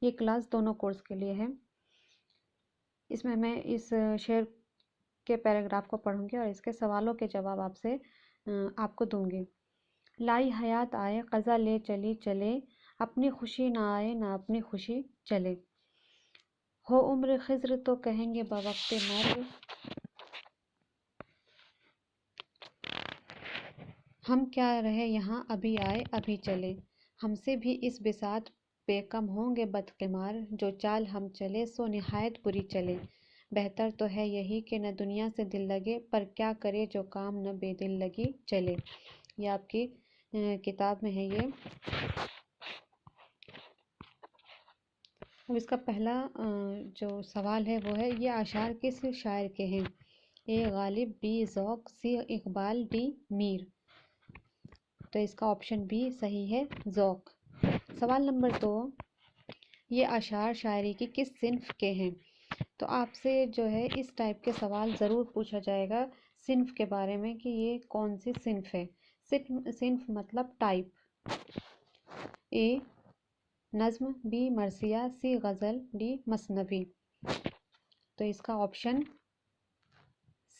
یہ کلاس دونوں کورس کے لیے ہے۔ اس میں اس شعر کے پیراگراف کو پڑھوں گی اور اس کے سوالوں کے جواب آپ کو دوں گی۔ لائی حیات آئے قضا لے چلی چلے، اپنی خوشی نہ آئے نہ اپنی خوشی چلے۔ ہو عمر خضر تو کہیں گے بوقت مرگ، ہم کیا رہے یہاں ابھی آئے ابھی چلے۔ ہم سے بھی اس بساط پہ کم ہوں گے بدقمار، جو چال ہم چلے سو نہایت بری چلے۔ بہتر تو ہے یہی کہ نہ دنیا سے دل لگے، پر کیا کرے جو کام نہ بے دل لگی چلے۔ یہ آپ کی کتاب میں ہے یہ۔ اب اس کا پہلا جو سوال ہے وہ ہے، یہ اشعار کس شاعر کے ہیں؟ اے غالب، بی ذوق، سی اقبال، ڈی میر۔ تو اس کا آپشن بی صحیح ہے، ذوق۔ سوال نمبر 2، یہ اشعار شاعری کی کس صنف کے ہیں؟ تو آپ سے جو ہے اس ٹائپ کے سوال ضرور پوچھا جائے گا صنف کے بارے میں، کہ یہ کون سی صنف ہے۔ صنف مطلب ٹائپ۔ اے نظم، بی مرثیہ، سی غزل، ڈی مثنوی۔ تو اس کا آپشن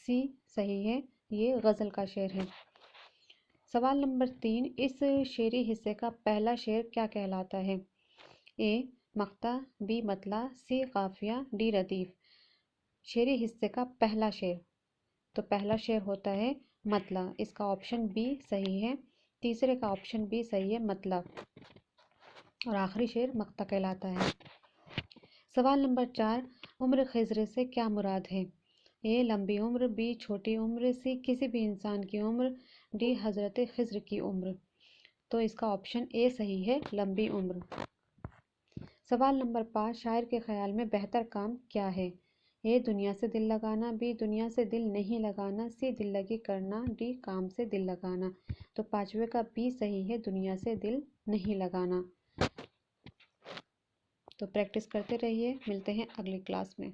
سی صحیح ہے، یہ غزل کا شعر ہے۔ سوال نمبر 3، اس شعری حصے کا پہلا شعر کیا کہلاتا ہے؟ اے مقطع، بی مطلع، سی قافیہ، ڈی ردیف۔ شعری حصے کا پہلا شعر، تو پہلا شعر ہوتا ہے مطلع، اس کا آپشن بی صحیح ہے۔ تیسرے کا آپشن بی صحیح ہے، مطلع، اور آخری شعر مقطع کہلاتا ہے۔ سوال نمبر 4، عمر خضر سے کیا مراد ہے؟ اے لمبی عمر، بی چھوٹی عمر، سی کسی بھی انسان کی عمر، ڈی حضرت خضر کی عمر۔ تو اس کا آپشن اے صحیح ہے، لمبی عمر۔ سوال نمبر 5، شاعر کے خیال میں بہتر کام کیا ہے؟ اے دنیا سے دل لگانا، بی دنیا سے دل نہیں لگانا، سی دل لگی کرنا، ڈی کام سے دل لگانا۔ تو پانچویں کا بی صحیح ہے، دنیا سے دل نہیں لگانا۔ تو پریکٹس کرتے رہیے، ملتے ہیں اگلی کلاس میں۔